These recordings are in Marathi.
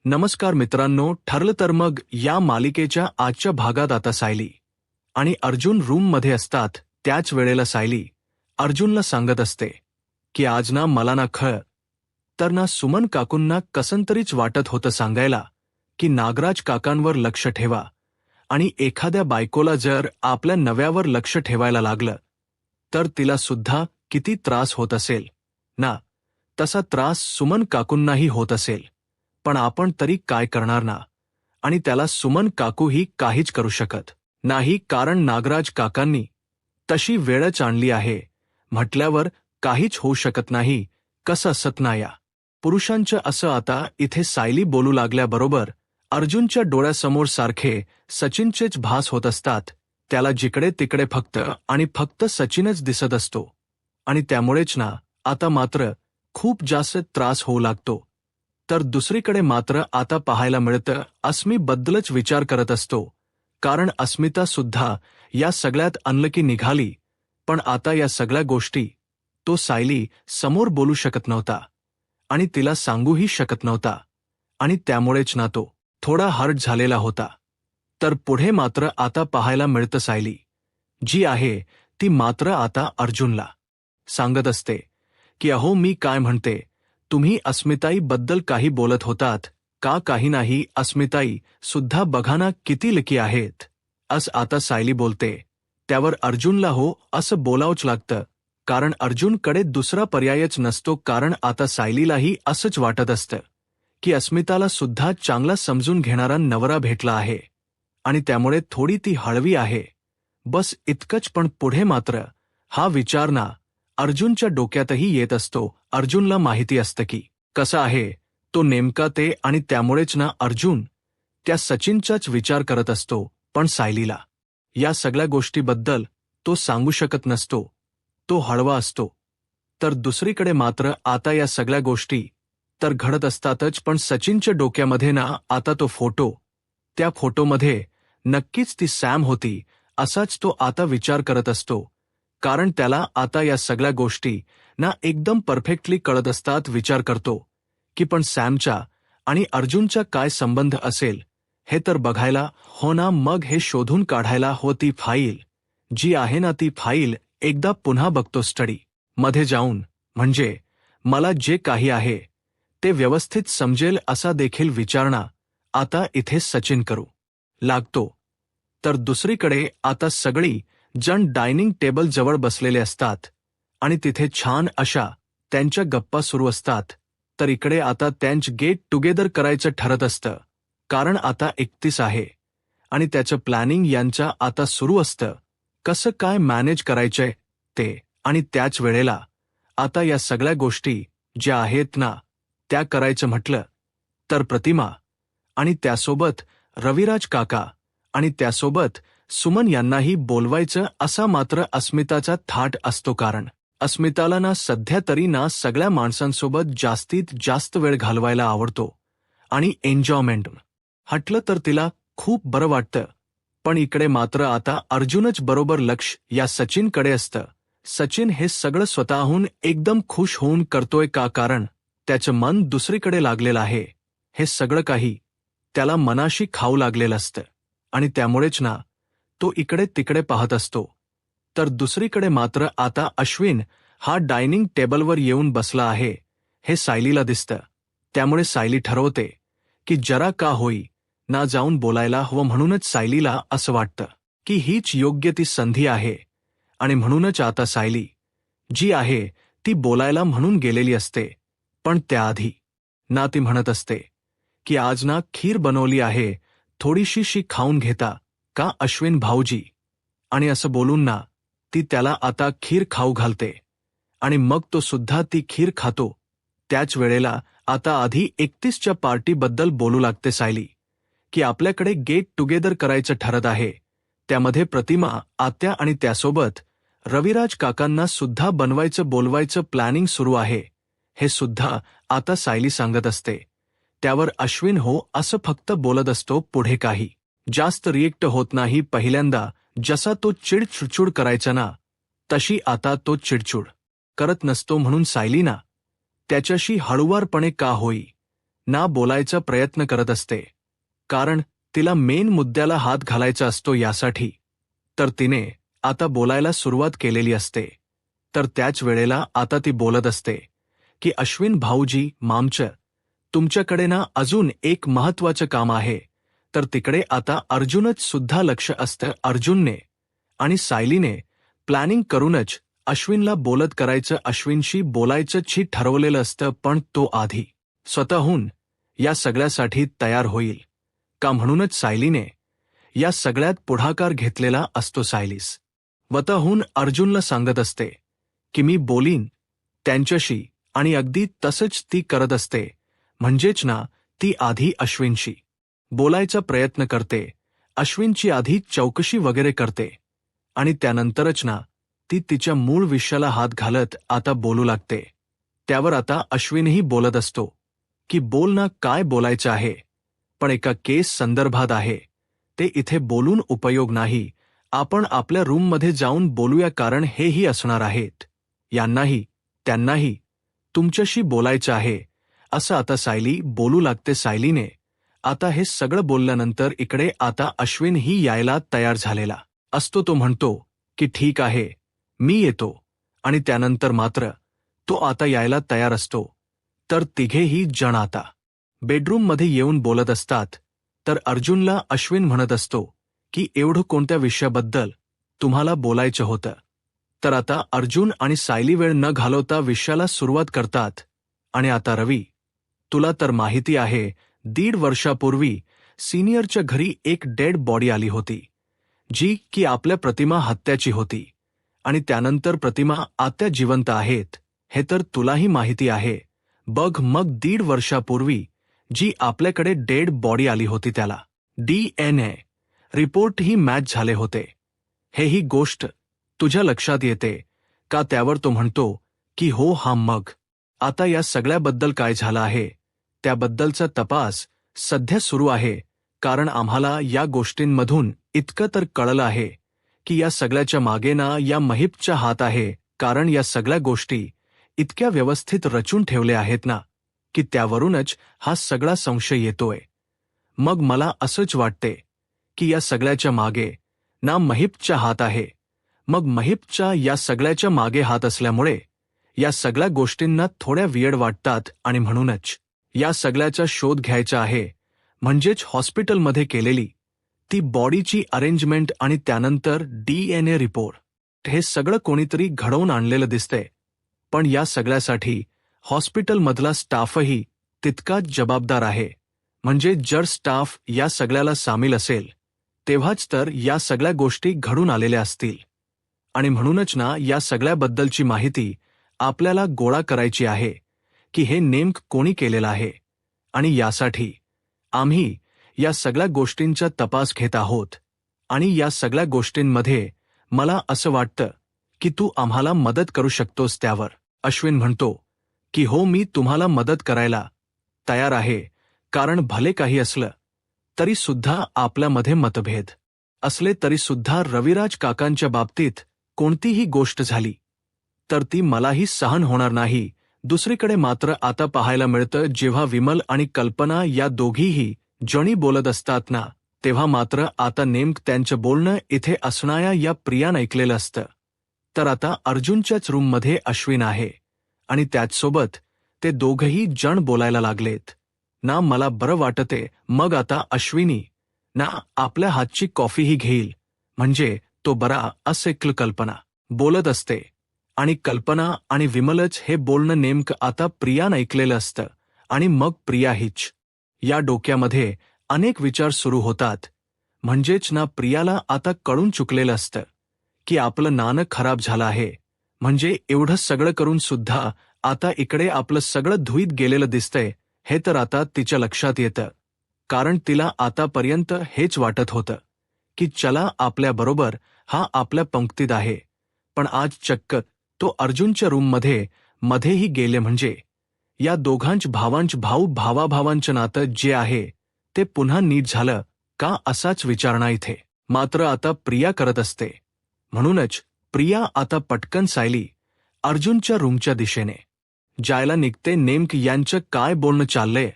नमस्कार मित्रांनो, ठरलं तर मग या मालिकेच्या आजच्या भागात आता सायली आणि अर्जुन रूममध्ये असतात. त्याच वेळेला सायली अर्जुनला सांगत असते की आज ना मला ना खळ तर ना सुमन काकूंना कसंतरीच वाटत होतं सांगायला की नागराज काकांवर लक्ष ठेवा आणि एखाद्या बायकोला जर आपल्या नव्यावर लक्ष ठेवायला लागलं तर तिला सुद्धा किती त्रास होत असेल ना. तसा त्रास सुमन काकूंनाही होत असेल, पण आपण तरी काय करणार ना. आणि त्याला सुमन काकूही काहीच करू शकत नाही, कारण नागराज काकांनी तशी वेळच आणली आहे म्हटल्यावर काहीच होऊ शकत नाही. कसं असत ना या पुरुषांचं असं. आता इथे सायली बोलू लागल्याबरोबर अर्जुनच्या डोळ्यासमोर सारखे सचिनचेच भास होत असतात. त्याला जिकडे तिकडे फक्त आणि फक्त सचिनच दिसत असतो आणि त्यामुळेच ना आता मात्र खूप जास्त त्रास होऊ लागतो. तर दुसरीकडे मात्र आता पाहायला मिळतं अस्मीबद्दलच विचार करत असतो, कारण अस्मिता सुद्धा या सगळ्यात अनलकी निघाली. पण आता या सगळ्या गोष्टी तो सायली समोर बोलू शकत नव्हता आणि तिला सांगूही शकत नव्हता आणि त्यामुळेच ना तो थोडा हर्ट झालेला होता. तर पुढे मात्र आता पाहायला मिळतं सायली जी आहे ती मात्र आता अर्जुनला सांगत असते की अहो मी काय म्हणते, तुम्ही अस्मिताईबद्दल काही बोलत होतात का? काही नाही, अस्मिताई सुद्धा बघा ना किती लकी आहेत. आता सायली बोलते त्यावर अर्जुनला हो असं बोलावंच लागतं, कारण अर्जुनकडे दुसरा पर्यायच नसतो. कारण आता सायलीलाही असंच वाटत असतं की अस्मिताला सुद्धा चांगला समजून घेणारा नवरा भेटला आहे आणि त्यामुळे थोडी ती हळवी आहे. बस इतकंच. पण पुढे मात्र हा विचार ना अर्जुनच्या डोक्यातही येत असतो. अर्जुनला माहिती असतं की कसं आहे तो नेमका ते, आणि त्यामुळेच ना अर्जुन त्या सचिनचाच विचार करत असतो. पण सायलीला या सगळ्या गोष्टीबद्दल तो सांगू शकत नसतो, तो हळवा असतो. तर दुसरीकडे मात्र आता या सगळ्या गोष्टी तर घडत असतातच, पण सचिनच्या डोक्यामध्ये ना आता तो फोटो, त्या फोटोमध्ये नक्कीच ती सॅम होती असाच तो आता विचार करत असतो. कारण त्याला आता या सगळ्या गोष्टी ना एकदम परफेक्टली कळत असतात. विचार करतो की पण सॅमचा आणि अर्जुनचा काय संबंध असेल हे तर बघायला हो ना, मग हे शोधून काढायला हो. ती फाईल जी आहे ना ती फाईल एकदा पुन्हा बघतो स्टडी मध्ये जाऊन, म्हणजे मला जे काही आहे ते व्यवस्थित समजेल असा देखील विचारणा आता इथे सचिन करू लागतो. तर दुसरीकडे आता सगळी जण डायनिंग टेबल जवळ बसलेले असतात आणि तिथे छान अशा त्यांच्या गप्पा सुरू असतात. तर इकडे आता त्यांच गेट टुगेदर करायचं ठरत असतं, कारण आता 31 आहे आणि त्याचं प्लॅनिंग यांचं आता सुरू असतं, कसं काय मॅनेज करायचंय ते. आणि त्याच वेळेला आता या सगळ्या गोष्टी ज्या आहेत ना त्या करायचं म्हटलं तर प्रतिमा आणि त्यासोबत रविराज काका आणि त्यासोबत सुमन यांनाही बोलवायचं असा मात्र अस्मिताचा थाट असतो. कारण अस्मिताला ना सध्या तरी ना सगळ्या माणसांसोबत जास्तीत जास्त वेळ घालवायला आवडतो आणि एन्जॉयमेंट हटलं तर तिला खूप बरं वाटतं. पण इकडे मात्र आता अर्जुनच बरोबर लक्ष या सचिनकडे असतं. सचिन हे सगळं स्वतःहून एकदम खुश होऊन करतोय का? कारण त्याचं मन दुसरीकडे लागलेलं आहे. हे सगळं काही त्याला मनाशी खाऊ लागलेलं असतं आणि त्यामुळेच ना तो इकडे तिकडे पाहत असतो. तर दुसरीकडे मात्र आता अश्विन हा डायनिंग टेबलवर येऊन बसला आहे हे सायलीला दिसतं. त्यामुळे सायली ठरवते की जरा का होई ना जाऊन बोलायला हवं. म्हणूनच सायलीला असं वाटतं की हीच योग्य ती संधी आहे आणि म्हणूनच आता सायली जी आहे ती बोलायला म्हणून गेलेली असते. पण त्याआधी ना ती म्हणत असते की आज ना खीर बनवली आहे, थोडीशी खाऊन घेता का अश्विन भाऊजी? आणि असं बोलून ना ती त्याला आता खीर खाऊ घालते आणि मग तो सुद्धा ती खीर खातो. त्याच वेळेला आता आधी 31च्या पार्टीबद्दल बोलू लागते सायली की आपल्याकडे गेट टुगेदर करायचं ठरत आहे. त्यामध्ये प्रतिमा आत्या आणि त्यासोबत रविराज काकांना सुद्धा बोलवायचं प्लॅनिंग सुरू आहे. हे सुद्धा आता सायली सांगत असते. त्यावर अश्विन हो असं फक्त बोलत असतो. पुढे काही जास्त रिएक्ट होत नाही. पहिल्यांदा जसा तो चिडचिड करायचा ना तशी आता तो चिडचिड करत नसतो. म्हणून सायली ना त्याच्याशी हळुवारपणे का होई ना बोलायचा प्रयत्न करत असते, कारण तिला मेन मुद्द्याला हात घालायचा असतो यासाठी. तर तिने आता बोलायला सुरुवात केलेली असते. तर त्याच वेळेला आता ती बोलत असते की अश्विन भाऊजी, मामचं तुमच्याकडे ना अजून एक महत्वाचं काम आहे. तर तिकडे आता अर्जुनच सुद्धा लक्ष असतं. अर्जुनने आणि सायलीने प्लॅनिंग करूनच अश्विनला बोलत करायचं, अश्विनशी बोलायचं ठरवलेलं असतं. पण तो आधी स्वतःहून या सगळ्यासाठी तयार होईल का, म्हणूनच सायलीने या सगळ्यात पुढाकार घेतलेला असतो. सायली स्वतःहून अर्जुनला सांगत असते की मी बोलीन त्यांच्याशी, आणि अगदी तसंच ती करत असते. म्हणजेच ना, ती आधी अश्विनशी बोलायचा प्रयत्न करते, अश्विनची आधी चौकशी वगैरे करते, आणि त्यानंतरच ना ती तिच्या मूळ विषयाला हात घालत आता बोलू लागते. त्यावर आता अश्विनही बोलत असतो की बोल ना, काय बोलायचं आहे, पण एका केस संदर्भात आहे, ते इथे बोलून उपयोग नाही, आपण आपल्या रूममध्ये जाऊन बोलूया, कारण हेही असणार आहेत, यांनाही त्यांनाही तुमच्याशी बोलायचं आहे, असं आता सायली बोलू लागते. सायलीने आता हे सगळं बोलल्यानंतर इकडे आता अश्विनही यायला तयार झालेला असतो. तो म्हणतो की ठीक आहे, मी येतो, आणि त्यानंतर मात्र तो आता यायला तयार असतो. तर तिघेही जण आता बेडरूममध्ये येऊन बोलत असतात. तर अर्जुनला अश्विन म्हणत असतो की एवढं कोणत्या विषयाबद्दल तुम्हाला बोलायचं होतं. तर आता अर्जुन आणि सायली वेळ न घालवता विषयाला सुरुवात करतात. आणि आता रवी, तुला तर माहिती आहे, 1.5 वर्षापूर्वी सिनियरच्या घरी एक डेड बॉडी आली होती, जी की आपल्या प्रतिमा हत्याची होती, आणि त्यानंतर प्रतिमा आता जिवंत आहेत, हे तर तुलाही माहिती आहे. बघ, मग 1.5 वर्षापूर्वी जी आपल्याकडे डेड बॉडी आली होती त्याला DNA रिपोर्टही मॅच झाले होते. हेही गोष्ट तुझ्या लक्षात येते का? त्यावर तो म्हणतो की हो. हा, मग आता या सगळ्याबद्दल काय झालं आहे त्याबद्दलचा तपास सध्या सुरू आहे, कारण आम्हाला या गोष्टींमधून इतकं तर कळलं आहे की या सगळ्याच्या मागे ना या महिपचा हात आहे, कारण या सगळ्या गोष्टी इतक्या व्यवस्थित रचून ठेवल्या आहेत ना, की त्यावरूनच हा सगळा संशय येतोय. मग मला असंच वाटते की या सगळ्याच्या मागे ना महिपचा हात आहे. मग महिपच्या या सगळ्याच्या मागे हात असल्यामुळे या सगळ्या गोष्टींना थोड्या वियड वाटतात, आणि म्हणूनच या सगळ्याचा शोध घ्यायचा आहे. म्हणजेच हॉस्पिटलमध्ये केलेली ती बॉडीची अरेंजमेंट आणि त्यानंतर DNA रिपोर्ट, हे सगळं कोणीतरी घडवून आणलेलं दिसतंय. पण या सगळ्यासाठी हॉस्पिटलमधला स्टाफही तितकाच जबाबदार आहे. म्हणजे जर स्टाफ या सगळ्याला सामील असेल तेव्हाच तर या सगळ्या गोष्टी घडून आलेल्या असतील. आणि म्हणूनच ना या सगळ्याबद्दलची माहिती आपल्याला गोळा करायची आहे की हे नेमकं कोणी केलेलं आहे, आणि यासाठी आम्ही या सगळ्या गोष्टींचा तपास घेत आहोत. आणि या सगळ्या गोष्टींमध्ये मला असं वाटतं की तू आम्हाला मदत करू शकतोस. त्यावर अश्विन म्हणतो की हो, मी तुम्हाला मदत करायला तयार आहे, कारण भले काही असलं तरी सुद्धा आपल्यामध्ये मतभेद असले तरी सुद्धा रविराज काकांच्या बाबतीत कोणतीही गोष्ट झाली तर ती मलाही सहन होणार नाही. दुसरीकडे मात्र आता पाहायला मिळतं, जेव्हा विमल आणि कल्पना या दोघीही जणी बोलत असतात ना, तेव्हा मात्र आता नेमकं त्यांचं बोलणं इथे असणाऱ्या या प्रियानं ऐकलेलं असतं. तर आता अर्जुनच्याच रूममध्ये अश्विन आहे, आणि त्याचसोबत ते दोघंही जण बोलायला लागलेत ना. मला बरं वाटते. मग आता अश्विनी ना आपल्या हातची कॉफीही घेईल, म्हणजे तो बरा, असे कल्पना बोलत असते. आणि कल्पना आणि विमलच हे बोलणं नेमकं आता प्रियानं ऐकलेलं असतं. आणि मग प्रिया हीच या डोक्यामध्ये अनेक विचार सुरू होतात. म्हणजेच ना प्रियाला आता कळून चुकलेलं असतं की आपलं नाणं खराब झालं आहे. म्हणजे एवढं सगळं करून सुद्धा आता इकडे आपलं सगळं धुईत गेलेलं दिसतंय, हे तर आता तिच्या लक्षात येतं. कारण तिला आतापर्यंत हेच वाटत होतं की चला आपल्याबरोबर हा आपल्या पंक्तीत आहे, पण आज चक्क तो अर्जुनच्या रूममध्ये मध्येही गेले. म्हणजे या दोघांच भावाभावांचं नातं जे आहे ते पुन्हा नीट झालं का, असाच विचारणा इथे मात्र आता प्रिया करत असते. म्हणूनच प्रिया आता पटकन सायली अर्जुनच्या रूमच्या दिशेने जायला निघते. नेमकं यांचं काय बोलणं चाललंय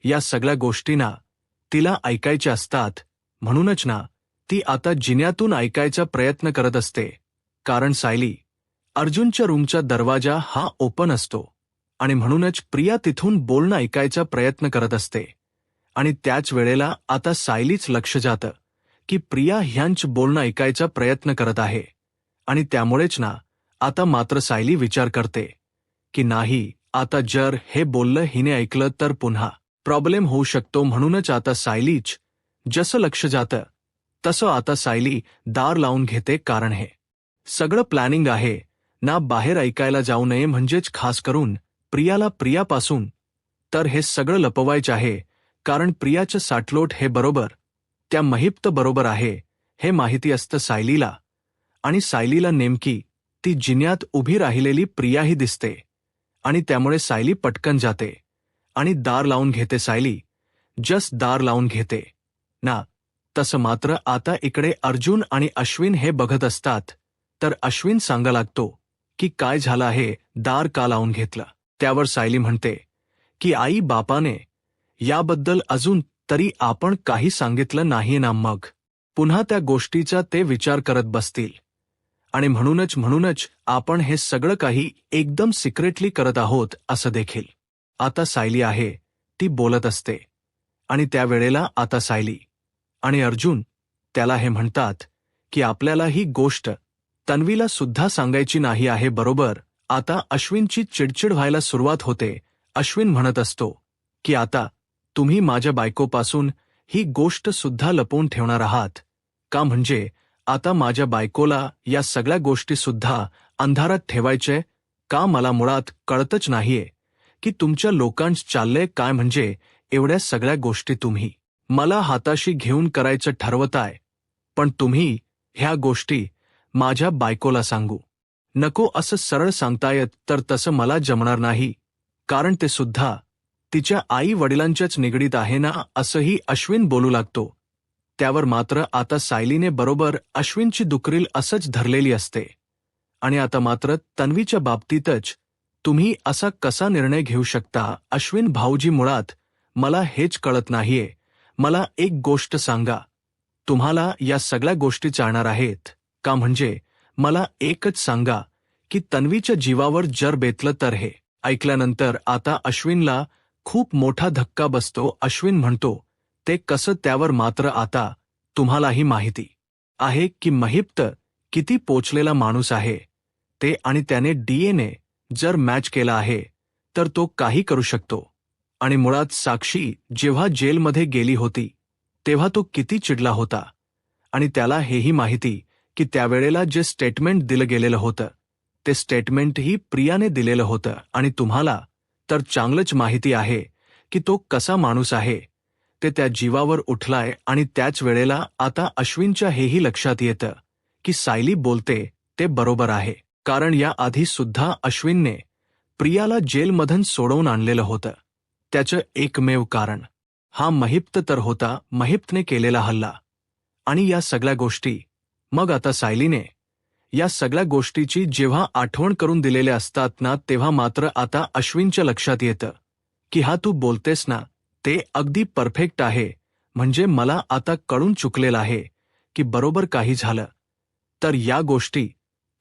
या सगळ्या गोष्टींना तिला ऐकायच्या असतात, म्हणूनच ना ती आता जिन्यातून ऐकायचा प्रयत्न करत असते. कारण सायली, अर्जुनच्या रूमचा दरवाजा हा ओपन असतो आणि म्हणूनच प्रिया तिथून बोलणं ऐकायचा प्रयत्न करत असते. आणि त्याच वेळेला आता सायलीच लक्ष जातं की प्रिया ह्यांच बोलणं ऐकायचा प्रयत्न करत आहे. आणि त्यामुळेच ना आता मात्र सायली विचार करते की नाही, आता जर हे बोललं हिने ऐकलं तर पुन्हा प्रॉब्लेम होऊ शकतो. म्हणूनच आता सायलीच जसं लक्ष जातं तसं आता सायली दार लावून घेते. कारण हे सगळं प्लॅनिंग आहे ना, बाहेर ऐकायला जाऊ नये, म्हणजेच खास करून प्रियाला प्रियापासून. तर हे सगळं लपवायचं आहे, कारण प्रियाचं साटलोट हे बरोबर त्या महिप्त बरोबर आहे हे माहिती असतं सायलीला. आणि सायलीला नेमकी ती जिन्यात उभी राहिलेली प्रियाही दिसते. आणि त्यामुळे सायली पटकन जाते आणि दार लावून घेते. सायली जस्ट दार लावून घेते ना, तसं मात्र आता इकडे अर्जुन आणि अश्विन हे बघत असतात. तर अश्विन सांगा लागतो की काय झालं आहे, दार का लावून घेतलं. त्यावर सायली म्हणते की आई बापाने याबद्दल अजून तरी आपण काही सांगितलं नाहीये ना, मग पुन्हा त्या गोष्टीचा ते विचार करत बसतील. आणि म्हणूनच आपण हे सगळं काही एकदम सिक्रेटली करत आहोत असं देखील आता सायली आहे ती बोलत असते. आणि त्यावेळेला आता सायली आणि अर्जुन त्याला हे म्हणतात की आपल्याला ही गोष्ट तन्वीला सुद्धा सांगायची नाही आहे, बरोबर. आता अश्विनची चिडचिड व्हायला सुरुवात होते. अश्विन म्हणत असतो की आता तुम्ही माझ्या बायकोपासून ही गोष्ट सुद्धा लपवून ठेवणार आहात का, म्हणजे आता माझ्या बायकोला या सगळ्या गोष्टी सुद्धा अंधारात ठेवायचे का. मला मुळात कळतच नाहीये की तुमच्या लोकांच चाललंय काय, म्हणजे एवढ्या सगळ्या गोष्टी तुम्ही मला हाताशी घेऊन करायचं ठरवताय, पण तुम्ही ह्या गोष्टी माझ्या बायकोला सांगू नको असं सरळ सांगतायत. तर तसं मला जमणार नाही, कारण ते सुद्धा तिच्या आई वडिलांच्याच निगडीत आहे ना, असंही अश्विन बोलू लागतो. त्यावर मात्र आता सायलीने बरोबर अश्विनची दुकरील असंच धरलेली असते. आणि आता मात्र तन्वीच्या बाबतीतच तुम्ही असा कसा निर्णय घेऊ शकता अश्विन भाऊजी, मुळात मला हेच कळत नाहीये. मला एक गोष्ट सांगा, तुम्हाला या सगळ्या गोष्टी चालणार आहेत का, म्हणजे मला एकच सांगा की तन्वीच्या जीवावर जर बेतलं तर. हे ऐकल्यानंतर आता अश्विनला खूप मोठा धक्का बसतो. अश्विन म्हणतो ते कसं. त्यावर मात्र आता तुम्हालाही माहिती आहे की महिप्त किती पोचलेला माणूस आहे ते, आणि त्याने DNA जर मॅच केला आहे तर तो काही करू शकतो. आणि मुळात साक्षी जेव्हा जेलमध्ये गेली होती तेव्हा तो किती चिडला होता. आणि त्याला हेही माहिती की त्यावेळेला जे स्टेटमेंट दिलं गेलेलं होतं ते स्टेटमेंटही प्रियाने दिलेलं होतं. आणि तुम्हाला तर चांगलंच माहिती आहे की तो कसा माणूस आहे ते, त्या जीवावर उठलाय. आणि त्याच वेळेला आता अश्विनच्या हेही लक्षात येतं की सायली बोलते ते बरोबर आहे, कारण या आधी सुद्धा अश्विनने प्रियाला जेलमधून सोडवून आणलेलं होतं. त्याचं एकमेव कारण हा महिप्त तर होता, महिप्तने केलेला हल्ला. आणि या सगळ्या गोष्टी मग आता सायलीने या सगळ्या गोष्टीची जेव्हा आठवण करून दिलेल्या असतात ना, तेव्हा मात्र आता अश्विनच्या लक्षात येतं की हा तू बोलतेस ना ते अगदी परफेक्ट आहे, म्हणजे मला आता कळून चुकलेलं आहे की बरोबर काही झालं तर या गोष्टी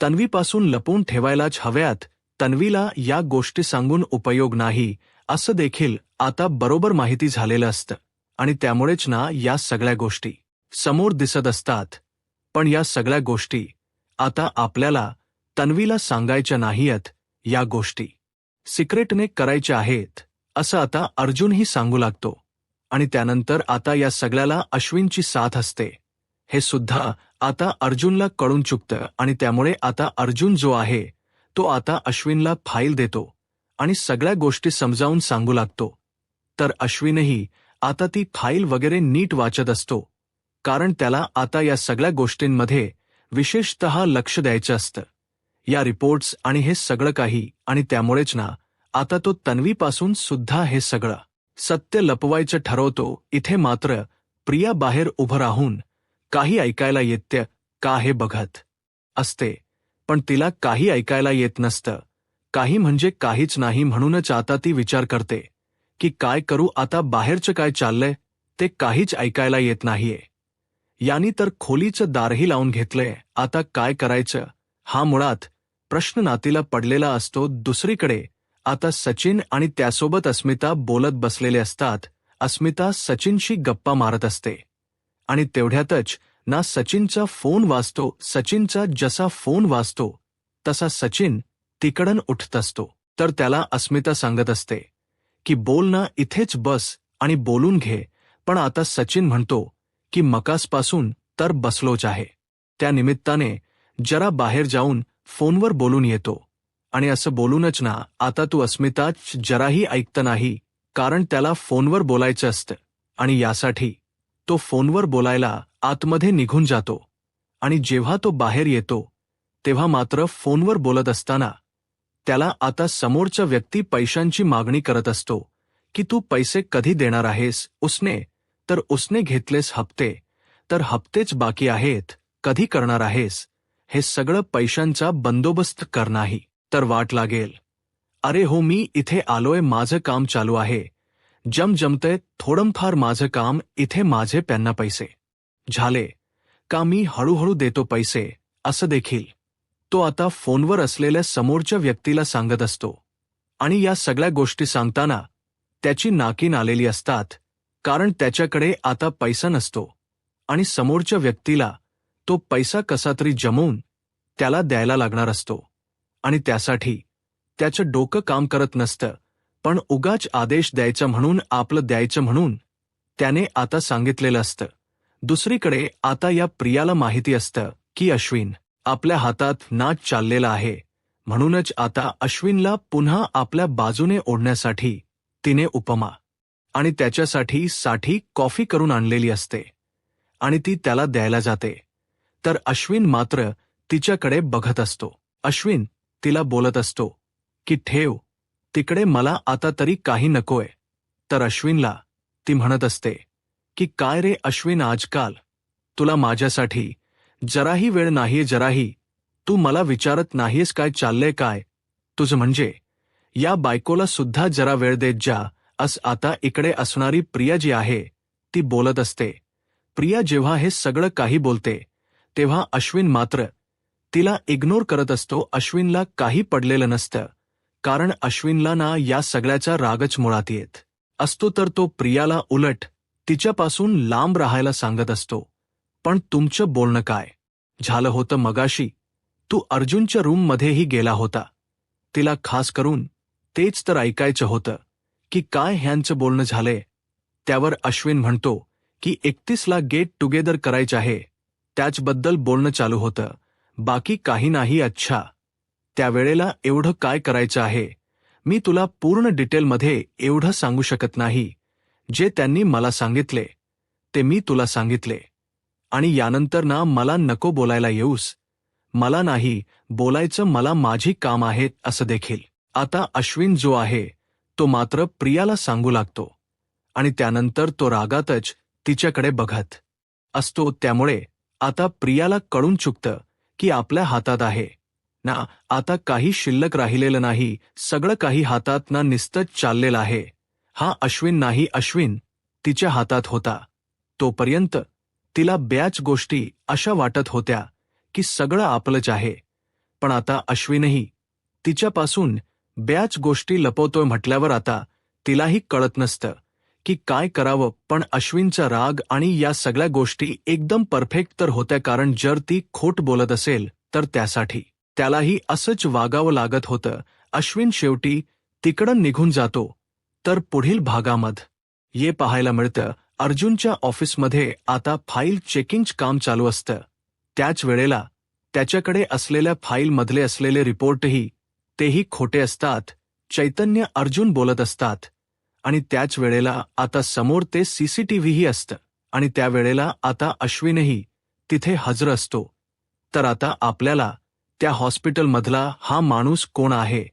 तन्वीपासून लपवून ठेवायलाच हव्यात. तन्वीला या गोष्टी सांगून उपयोग नाही असं देखील आता बरोबर माहिती झालेलं असतं. आणि त्यामुळेच ना या सगळ्या गोष्टी समोर दिसत असतात. पण या सगळ्या गोष्टी आता आपल्याला तन्वीला सांगायच्या नाहीयत, या गोष्टी सिक्रेटने करायच्या आहेत असं आता अर्जुनही सांगू लागतो. आणि त्यानंतर आता या सगळ्याला अश्विनची साथ असते हे सुद्धा आता अर्जुनला कळून चुकतं. आणि त्यामुळे आता अर्जुन जो आहे तो आता अश्विनला फाईल देतो आणि सगळ्या गोष्टी समजावून सांगू लागतो. तर अश्विनही आता ती फाईल वगैरे नीट वाचत असतो, कारण त्याला आता या सगळ्या गोष्टींमध्ये विशेषतः लक्ष द्यायचं असतं, या रिपोर्ट्स आणि हे सगळं काही. आणि त्यामुळेच ना आता तो तन्वीपासून सुद्धा हे सगळं सत्य लपवायचं ठरवतो. इथे मात्र प्रिया बाहेर उभं राहून काही ऐकायला येतं का हे बघत असते, पण तिला काही ऐकायला येत नसतं, काही म्हणजे काहीच नाही. म्हणूनच आता ती विचार करते की काय करू आता, बाहेरचं काय चाललंय ते काहीच ऐकायला येत नाहीये. यानी तर खोलीचं दारही लावून घेतलंय, आता काय करायचं हा मुळात प्रश्न नातीला पडलेला असतो. दुसरीकडे आता सचिन आणि त्यासोबत अस्मिता बोलत बसलेले असतात. अस्मिता सचिनशी गप्पा मारत असते आणि तेवढ्यातच ना सचिनचा फोन वाजतो. सचिनचा जसा फोन वाजतो तसा सचिन तिकडून उठत असतो. तर त्याला अस्मिता सांगत असते की बोल ना, इथेच बस आणि बोलून घे. पण आता सचिन म्हणतो की मकासपासून तर बसलोच आहे, त्या निमित्ताने जरा बाहेर जाऊन फोनवर बोलून येतो. आणि असं बोलूनच ना, आता तू अस्मिता जराही ऐकत नाही, कारण त्याला फोनवर बोलायचं असतं आणि यासाठी तो फोनवर बोलायला आतमध्ये निघून जातो. आणि जेव्हा तो बाहेर येतो तेव्हा मात्र फोनवर बोलत असताना त्याला आता समोरचा व्यक्ती पैशांची मागणी करत असतो की तू पैसे कधी देणार आहेस. उसने घेतलेस हप्ते, तर हप्तेच बाकी आहेत, कधी करणार आहेस. हे सगळं पैशांचा बंदोबस्त कर, नाही तर वाट लागेल. अरे हो, मी इथे आलोय, माझं काम चालू आहे, जमतंय थोडंफार माझं काम इथे, माझे पेन्ना पैसे झाले का मी हळूहळू देतो पैसे, असं देखील तो आता फोनवर असलेल्या समोरच्या व्यक्तीला सांगत असतो. आणि या सगळ्या गोष्टी सांगताना त्याची नाकीन आलेली असतात, कारण त्याच्याकडे आता पैसा नसतो आणि समोरच्या व्यक्तीला तो पैसा कसातरी जमवून त्याला द्यायला लागणार असतो. आणि त्यासाठी त्याचं डोकं काम करत नसतं, पण उगाच आदेश द्यायचा म्हणून, आपलं द्यायचं म्हणून त्याने आता सांगितलेलं असतं. दुसरीकडे आता या प्रियाला माहिती असतं की अश्विन आपल्या हातात नाच चाललेला आहे, म्हणूनच आता अश्विनला पुन्हा आपल्या बाजूने ओढण्यासाठी तिने उपमा आणि त्याच्यासाठी कॉफी करून आणलेली असते आणि ती त्याला द्यायला जाते. तर अश्विन मात्र तिच्याकडे बघत असतो. अश्विन तिला बोलत असतो की ठेव तिकडे, मला आता तरी काही नकोय. तर अश्विनला ती म्हणत असते की काय रे अश्विन, आजकाल तुला माझ्यासाठी जराही वेळ नाहीये, जराही तू मला विचारत नाहीयेस काय चाललंय काय तुझं, म्हणजे या बायकोला सुद्धा जरा वेळ देत जा. आता इकडे असणारी प्रिया जी आहे ती बोलत असते. प्रिया जेव्हा हे सगळं काही बोलते तेव्हा अश्विन मात्र तिला इग्नोर करत असतो. अश्विनला काही पडलेलं नसतं, कारण अश्विनला ना या सगळ्याचा रागच मुळात येत असतो. तर तो प्रियाला उलट तिच्यापासून लांब राहायला सांगत असतो. पण तुमचं बोलणं काय झालं होतं मगाशी? तू अर्जुनच्या रूममध्येही गेला होता, तिला खास करून तेच तर ऐकायचं होतं की काय ह्यांचं बोलणं झालंय. त्यावर अश्विन म्हणतो की 31ला गेट टुगेदर करायचं आहे, त्याचबद्दल बोलणं चालू होतं, बाकी काही नाही. अच्छा, त्यावेळेला एवढं काय करायचं आहे? मी तुला पूर्ण डिटेलमध्ये एवढं सांगू शकत नाही. जे त्यांनी मला सांगितले ते मी तुला सांगितले आणि यानंतर ना मला नको बोलायला येऊस, मला नाही बोलायचं, मला माझी काम आहेत, असं देखील आता अश्विन जो आहे तो मात्र प्रियाला सांगू लागतो. आणि त्यानंतर तो रागातच तिच्याकडे बघत असतो. त्यामुळे आता प्रियाला कळून चुकतं की आपल्या हातात आहे ना आता काही शिल्लक राहिलेलं नाही, सगळं काही हातात ना निस्तच चाललेलं आहे. हा अश्विन नाही, अश्विन तिच्या हातात होता. तोपर्यंत तिला बऱ्याच गोष्टी अशा वाटत होत्या की सगळं आपलंच आहे, पण आता अश्विनही तिच्यापासून बऱ्याच गोष्टी लपवतोय म्हटल्यावर आता तिलाही कळत नसतं की काय करावं. पण अश्विनचा राग आणि या सगळ्या गोष्टी एकदम परफेक्ट तर होत्या, कारण जर ती खोट बोलत असेल तर त्यासाठी त्यालाही असंच वागावं लागत होतं. अश्विन शेवटी तिकडं निघून जातो. तर पुढील भागामध्ये ये पाहायला मिळतं अर्जुनच्या ऑफिसमध्ये आता फाईल चेकिंगचं काम चालू असतं. त्याच वेळेला त्याच्याकडे असलेल्या फाईलमधले असलेले रिपोर्टही तेही खोटे असतात. चैतन्य अर्जुन बोलत असतात आणि त्याच वेळेला आता समोर ते सीसीटीव्हीही असतं आणि त्यावेळेला आता अश्विनही तिथे हजर असतो. तर आता आपल्याला त्या हॉस्पिटलमधला हा माणूस कोण आहे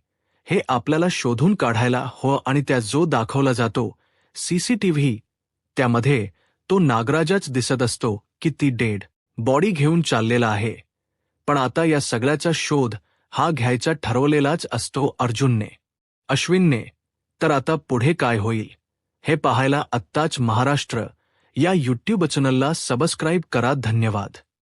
हे आपल्याला शोधून काढायला हवं. आणि त्या जो दाखवला जातो सीसीटीव्ही, त्यामध्ये तो नागराजच दिसत असतो की ती डेड बॉडी घेऊन चाललेला आहे. पण आता या सगळ्याचा शोध हा घ्यायचा ठरवलेलाच असतो अर्जुनने. अश्विनने तर आता पुढे काय होईल हे पाहायला आत्ताच महाराष्ट्र या यूट्यूब चॅनलला सबस्क्राईब करा. धन्यवाद.